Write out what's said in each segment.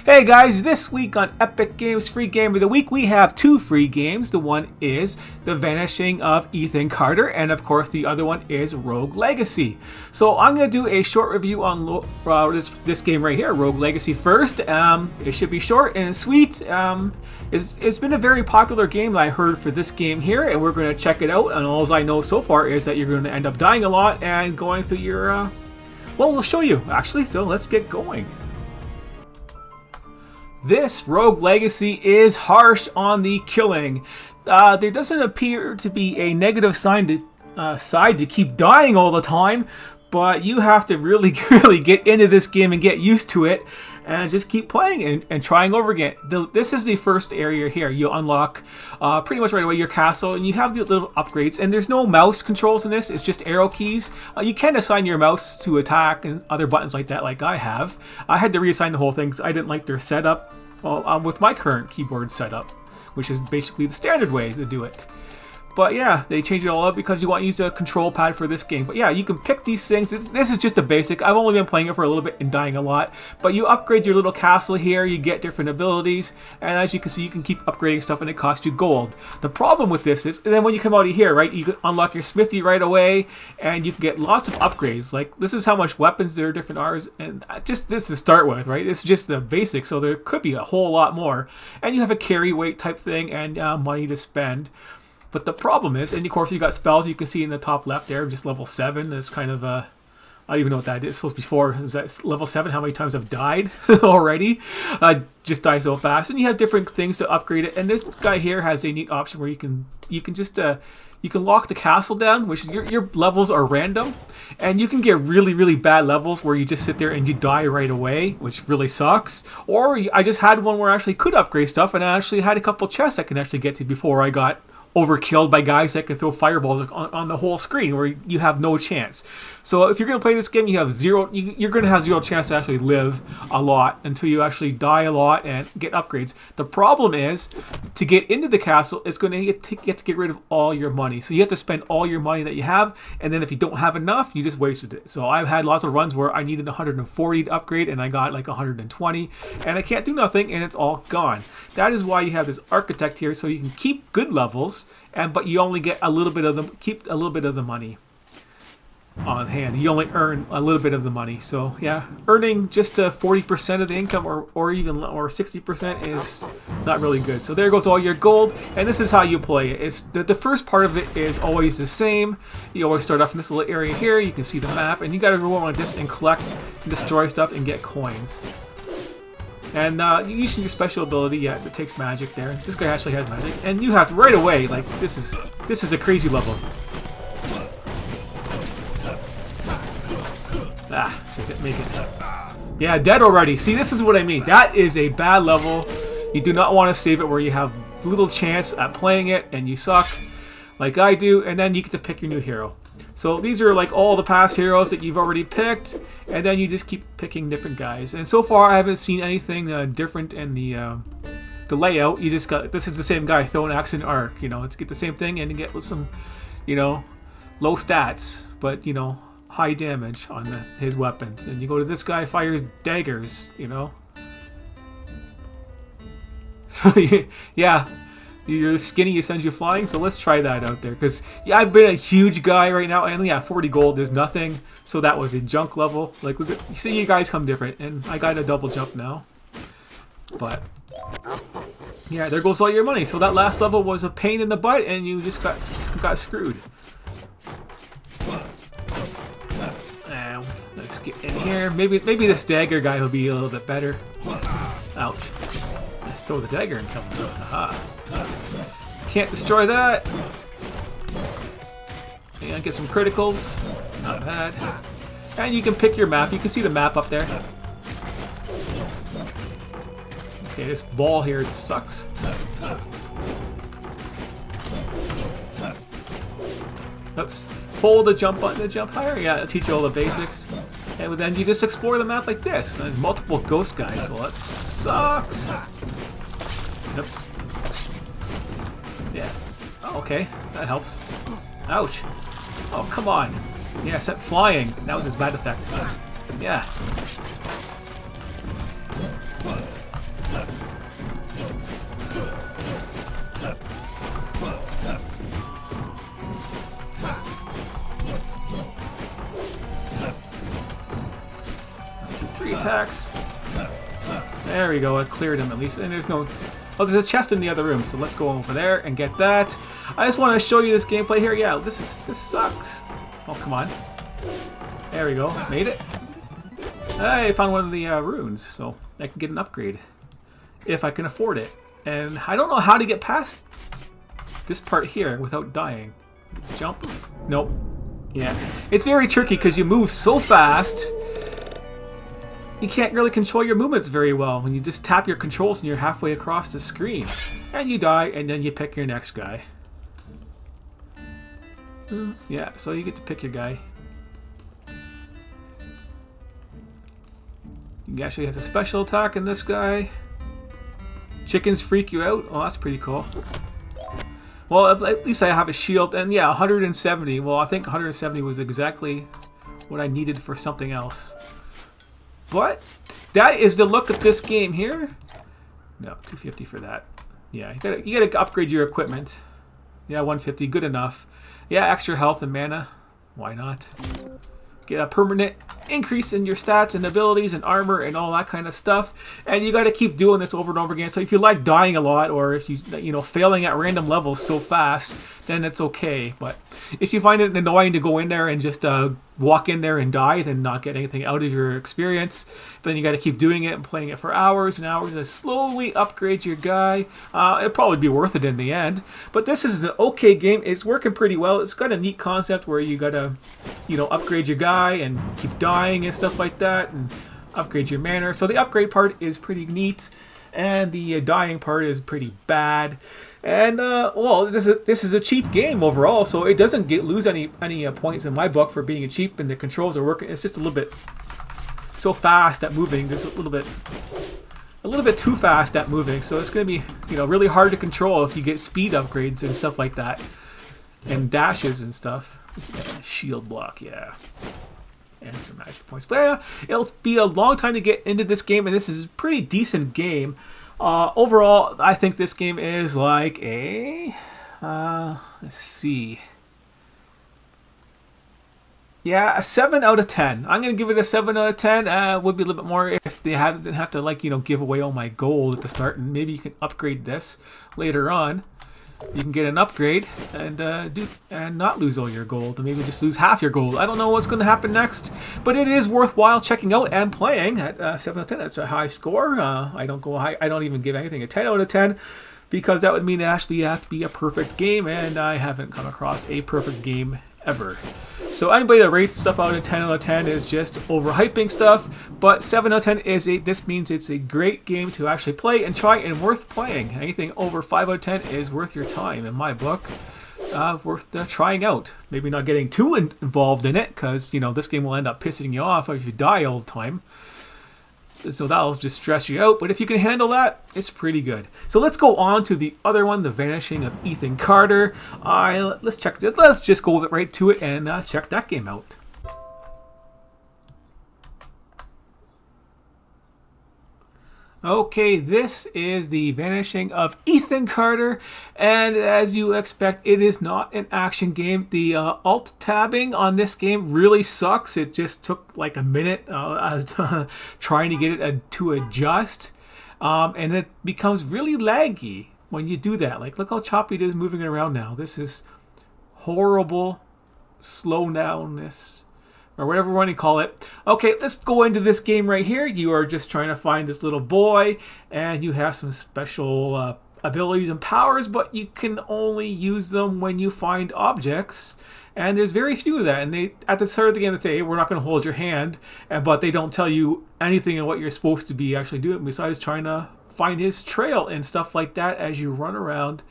Hey guys, this week on Epic Games Free Game of the Week, we have two free games. The one is The Vanishing of Ethan Carter, and of course the other one is Rogue Legacy. So I'm going to do a short review on this game right here, Rogue Legacy first. It should be short and sweet. It's been a very popular game I heard for this game here, and we're going to check it out. And all I know so far is that you're going to end up dying a lot and going through your... well, we'll show you actually, so let's get going. This Rogue Legacy is harsh on the killing. There doesn't appear to be a negative side to keep dying all the time, but you have to really get into this game and get used to it and just keep playing and trying over again. This is the first area here. You unlock pretty much right away your castle, and you have the little upgrades, and there's no mouse controls in this. It's just arrow keys. You can assign your mouse to attack and other buttons like that, like I have. I had to reassign the whole thing because I didn't like their setup with my current keyboard setup, which is basically the standard way to do it. But yeah, they changed it all up because you want to use the control pad for this game. But yeah, you can pick these things. This is just a basic. I've only been playing it for a little bit and dying a lot. But you upgrade your little castle here. You get different abilities. And as you can see, you can keep upgrading stuff and it costs you gold. The problem with this is, and then when you come out of here, right, you can unlock your smithy right away. And you can get lots of upgrades. Like, this is how much weapons there are different ours. And just this to start with, right? It's just the basic. So there could be a whole lot more. And you have a carry weight type thing and money to spend. But the problem is, and of course you got spells you can see in the top left there, just level 7. It's kind of I don't even know what that is. It's supposed to be 4. Is that level 7? How many times I've died already? Just die so fast. And you have different things to upgrade it. And this guy here has a neat option where you can just you can lock the castle down, which is your levels are random, and you can get really bad levels where you just sit there and you die right away, which really sucks. Or I just had one where I actually could upgrade stuff, and I actually had a couple chests I can actually get to before I got overkilled by guys that can throw fireballs on the whole screen where you have no chance. So if you're going to play this game, you have you're going to have zero chance to actually live a lot until you actually die a lot and get upgrades. The problem is, to get into the castle, it's going to you have to get rid of all your money. So you have to spend all your money that you have, and then if you don't have enough, you just wasted it. So I've had lots of runs where I needed 140 to upgrade, and I got like 120, and I can't do nothing, and it's all gone. That is why you have this architect here, so you can keep good levels, but you only get a little bit of them. Keep a little bit of the money on hand. You only earn a little bit of the money. So yeah, earning just 40% of the income or 60% is not really good. So there goes all your gold, and this is how you play it. It's the first part of it is always the same. You always start off in this little area here. You can see the map, and you got to go like this and collect and destroy stuff and get coins. And using your special ability, yeah, it takes magic there. This guy actually has magic, and you have to right away. Like this is a crazy level. So make it. Yeah, dead already. See, this is what I mean. That is a bad level. You do not want to save it where you have little chance at playing it and you suck, like I do. And then you get to pick your new hero. So these are like all the past heroes that you've already picked, and then you just keep picking different guys. And so far, I haven't seen anything different in the layout. You just got this is the same guy, throw an axe and arc, to get the same thing and to get some, low stats, but high damage on his weapons. And you go to this guy, fires daggers, So yeah. You're skinny, it sends you flying, so let's try that out there. Because yeah, I've been a huge guy right now, and yeah, 40 gold is nothing. So that was a junk level. Like, look at, you see, you guys come different, and I got a double jump now. But yeah, there goes all your money. So that last level was a pain in the butt, and you just got screwed. Now let's get in here. Maybe this dagger guy will be a little bit better. Ouch. Let's throw the dagger and come through. Aha. Can't destroy that. And get some criticals. Not bad. And you can pick your map. You can see the map up there. Okay, this ball here, it sucks. Oops. Hold the jump button to jump higher. Yeah, it'll teach you all the basics. And then you just explore the map like this. And multiple ghost guys. Well, that sucks. Oops. Yeah. Oh, okay. That helps. Ouch. Oh, come on. Yeah, I said flying. That was his bad effect. Yeah. attacks. There we go. I cleared him at least. And there's no... Oh, there's a chest in the other room, so let's go over there and get that. I just want to show you this gameplay here. Yeah, this sucks. Oh, come on. There we go. Made it. I found one of the runes, so I can get an upgrade. If I can afford it. And I don't know how to get past this part here without dying. Jump? Nope. Yeah. It's very tricky because you move so fast. You can't really control your movements very well when you just tap your controls and you're halfway across the screen. And you die, and then you pick your next guy. Yeah, so you get to pick your guy. He actually has a special attack in this guy. Chickens freak you out? Oh, that's pretty cool. Well, at least I have a shield. And yeah, 170. Well, I think 170 was exactly what I needed for something else. But that is the look of this game here. No, 250 for that. Yeah, you gotta upgrade your equipment. Yeah, 150, good enough. Yeah, extra health and mana. Why not? Get a permanent increase in your stats and abilities and armor and all that kind of stuff. And you got to keep doing this over and over again. So if you like dying a lot, or if you know, failing at random levels so fast, then it's okay. But if you find it annoying to go in there and just walk in there and die, then not get anything out of your experience, but then you got to keep doing it and playing it for hours and hours to slowly upgrade your guy. It'll probably be worth it in the end. But this is an okay game. It's working pretty well. It's got a neat concept where you got to, you know, upgrade your guy and keep dying and stuff like that, and upgrade your mana. So the upgrade part is pretty neat, and the dying part is pretty bad. And well, this is a cheap game overall, so it doesn't lose any points in my book for being a cheap, and the controls are working. It's just a little bit so fast at moving, just a little bit too fast at moving. So it's going to be, you know, really hard to control if you get speed upgrades and stuff like that, and dashes and stuff. Shield block, yeah. And some magic points. But yeah, it'll be a long time to get into this game, and this is a pretty decent game. Overall, I think this game is like a... let's see. Yeah, a 7 out of 10. I'm going to give it a 7 out of 10. Would be a little bit more if they didn't have to, like, you know, give away all my gold at the start, and maybe you can upgrade this later on. You can get an upgrade and not lose all your gold, and maybe just lose half your gold. I don't know what's going to happen next, but it is worthwhile checking out and playing at 7 out of 10. That's a high score. I don't go high. I don't even give anything a 10 out of 10, because that would mean it actually has to be a perfect game, and I haven't come across a perfect game ever. So anybody that rates stuff out of 10 out of 10 is just overhyping stuff, but 7 out of 10 this means it's a great game to actually play and try, and worth playing. Anything over 5 out of 10 is worth your time in my book. Worth trying out. Maybe not getting too involved in it, because, you know, this game will end up pissing you off if you die all the time. So that'll just stress you out, but if you can handle that, it's pretty good. So let's go on to the other one, The Vanishing of Ethan Carter. Let's just go right to it and check that game out. Okay, this is The Vanishing of Ethan Carter, and as you expect, it is not an action game. The alt tabbing on this game really sucks. It just took like a minute trying to get it to adjust, and it becomes really laggy when you do that. Like, look how choppy it is moving it around now. This is horrible slow downness, or whatever you want to call it. Okay, let's go into this game right here. You are just trying to find this little boy, and you have some special abilities and powers, but you can only use them when you find objects. And there's very few of that. And they, at the start of the game, they say, hey, we're not going to hold your hand, but they don't tell you anything of what you're supposed to be actually doing besides trying to find his trail and stuff like that as you run around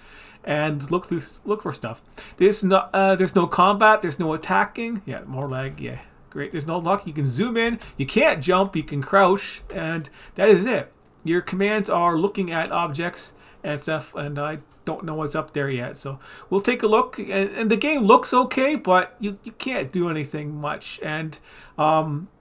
and look for stuff. There's no combat. There's no attacking. Yeah, more lag. Yeah. Great. There's no luck. You can zoom in. You can't jump. You can crouch, and that is it. Your commands are looking at objects and stuff, and I don't know what's up there yet. So we'll take a look. And the game looks okay, but you can't do anything much. And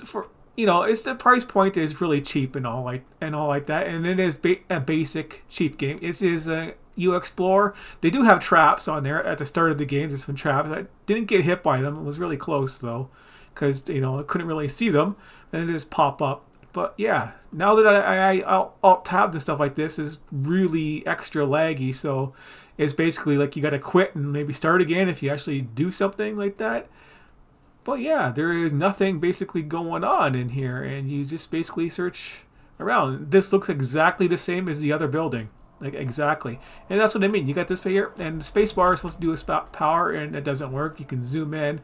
for it's the price point is really cheap and all like that. And it is a basic cheap game. It is you explore. They do have traps on there at the start of the game. There's some traps. I didn't get hit by them. It was really close though, because I couldn't really see them, and it just pop up. But yeah, now that I'll alt-tab and stuff like this is really extra laggy, so it's basically like you got to quit and maybe start again if you actually do something like that. But yeah, there is nothing basically going on in here, and you just basically search around. This looks exactly the same as the other building. Like, exactly. And that's what I mean. You got this here, and the space bar is supposed to do a spout power, and it doesn't work. You can zoom in.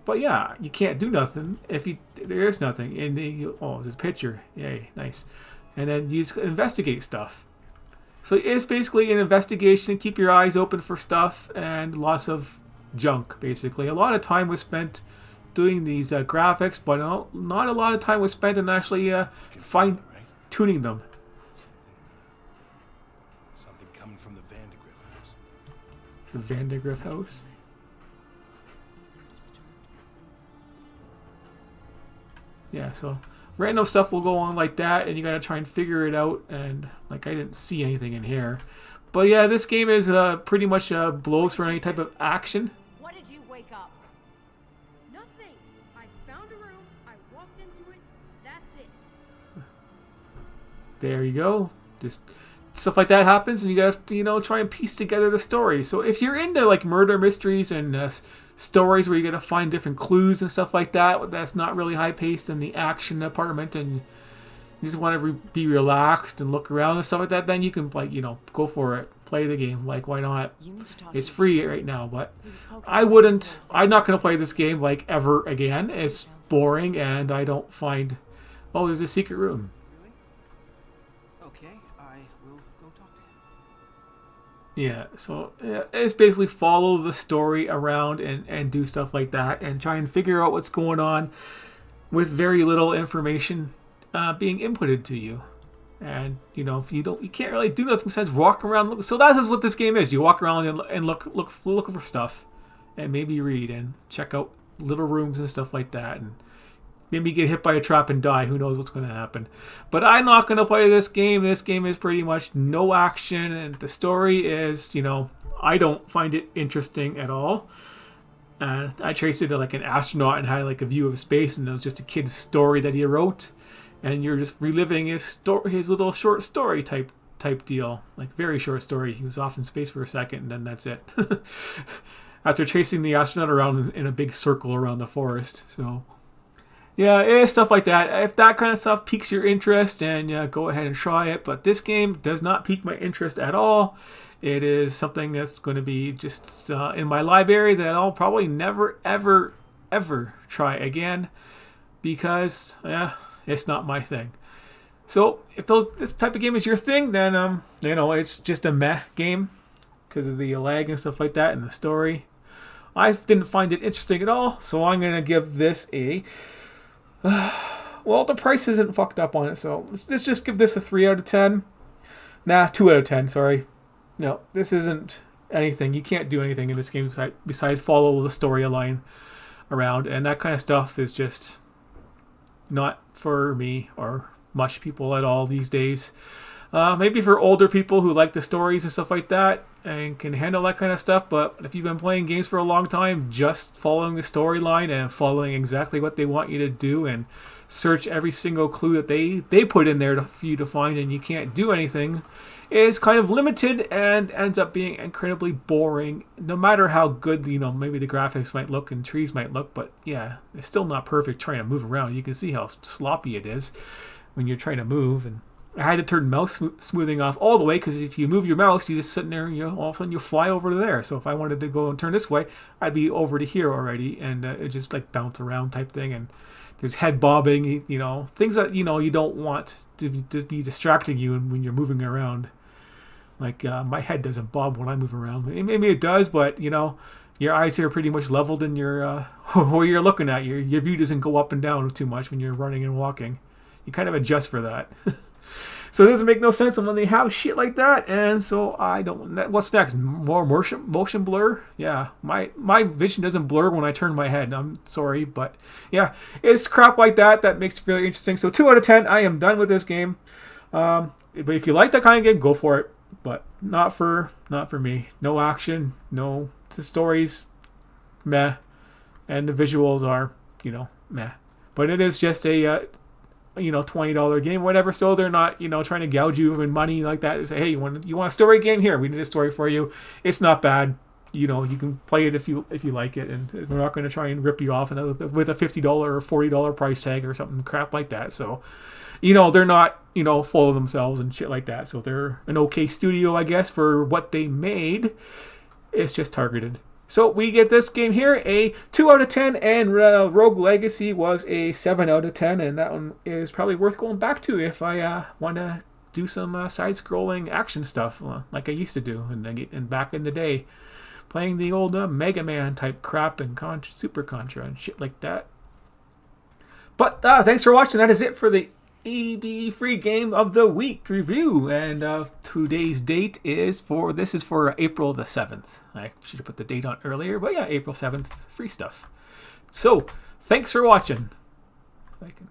But yeah, you can't do nothing if there is nothing. And then there's a picture. Yay, nice. And then you just investigate stuff. So it's basically an investigation. Keep your eyes open for stuff and lots of junk, basically. A lot of time was spent doing these graphics, but not a lot of time was spent in actually fine-tuning them. Something coming from the Vandergrift house. The Vandergrift house? Yeah, so random stuff will go on like that, and you gotta try and figure it out, and like I didn't see anything in here. But yeah, this game is pretty much blows for any type of action. What did you wake up? Nothing. I found a room, I walked into it, that's it. There you go. Just stuff like that happens, and you gotta try and piece together the story. So if you're into like murder mysteries and stories where you gotta find different clues and stuff like that, that's not really high paced in the action department, and you just want to be relaxed and look around and stuff like that, then you can go for it, play the game. Like, why not? It's free right now, but I'm not gonna play this game like ever again. It's boring, and I don't find. Oh, there's a secret room. Yeah, so it's basically follow the story around and do stuff like that and try and figure out what's going on with very little information being inputted to you. And if you can't really do nothing besides walk around. So that is what this game is. You walk around and look for stuff, and maybe read and check out little rooms and stuff like that, and maybe get hit by a trap and die. Who knows what's going to happen. But I'm not going to play this game. This game is pretty much no action. And the story is, I don't find it interesting at all. I traced it to like an astronaut and had like a view of space. And it was just a kid's story that he wrote. And you're just reliving his little short story type deal. Like very short story. He was off in space for a second and then that's it. After chasing the astronaut around in a big circle around the forest. So... yeah, it's stuff like that. If that kind of stuff piques your interest, and go ahead and try it. But this game does not pique my interest at all. It is something that's going to be just in my library that I'll probably never, ever, ever try again. Because, it's not my thing. So, if this type of game is your thing, then, it's just a meh game. Because of the lag and stuff like that and the story. I didn't find it interesting at all. So, I'm going to give this a... well, the price isn't fucked up on it, so let's just give this a 3 out of 10. Nah, 2 out of 10, sorry. No, this isn't anything. You can't do anything in this game besides follow the storyline around, and that kind of stuff is just not for me or much people at all these days. Maybe for older people who like the stories and stuff like that and can handle that kind of stuff, but if you've been playing games for a long time, just following the storyline and following exactly what they want you to do and search every single clue that they put in there for you to find and you can't do anything is kind of limited and ends up being incredibly boring, no matter how good, maybe the graphics might look and trees might look, but yeah, it's still not perfect trying to move around. You can see how sloppy it is when you're trying to move, and I had to turn mouse smoothing off all the way because if you move your mouse, you just sit there and all of a sudden you fly over to there. So if I wanted to go and turn this way, I'd be over to here already, and it just like bounce around type thing. And there's head bobbing, things that you don't want to be distracting you when you're moving around. Like my head doesn't bob when I move around. Maybe it does, but your eyes are pretty much leveled in your where you're looking at. Your view doesn't go up and down too much when you're running and walking. You kind of adjust for that. So it doesn't make no sense when they have shit like that, and so I don't... What's next? More motion blur? Yeah, my vision doesn't blur when I turn my head. I'm sorry, but yeah, it's crap like that makes it really interesting. So 2 out of 10, I am done with this game. But if you like that kind of game, go for it. But not for me. No action, no... The stories, meh. And the visuals are, meh. But it is just a $20 game, whatever. So they're not, trying to gouge you in money like that. They say, hey, you want a story game? Here, we did a story for you. It's not bad. You can play it if you like it, and we're not going to try and rip you off with a $50 or $40 price tag or something crap like that. So, they're not full of themselves and shit like that. So they're an okay studio, I guess, for what they made. It's just targeted. So we get this game here a 2 out of 10, and Rogue Legacy was a 7 out of 10, and that one is probably worth going back to if I want to do some side-scrolling action stuff like I used to do and back in the day, playing the old Mega Man type crap and Super Contra and shit like that. But thanks for watching. That is it for the EB Free Game of the Week review, and today's date is for April the 7th. I should have put the date on earlier, but yeah, April 7th, free stuff. So thanks for watching. If I can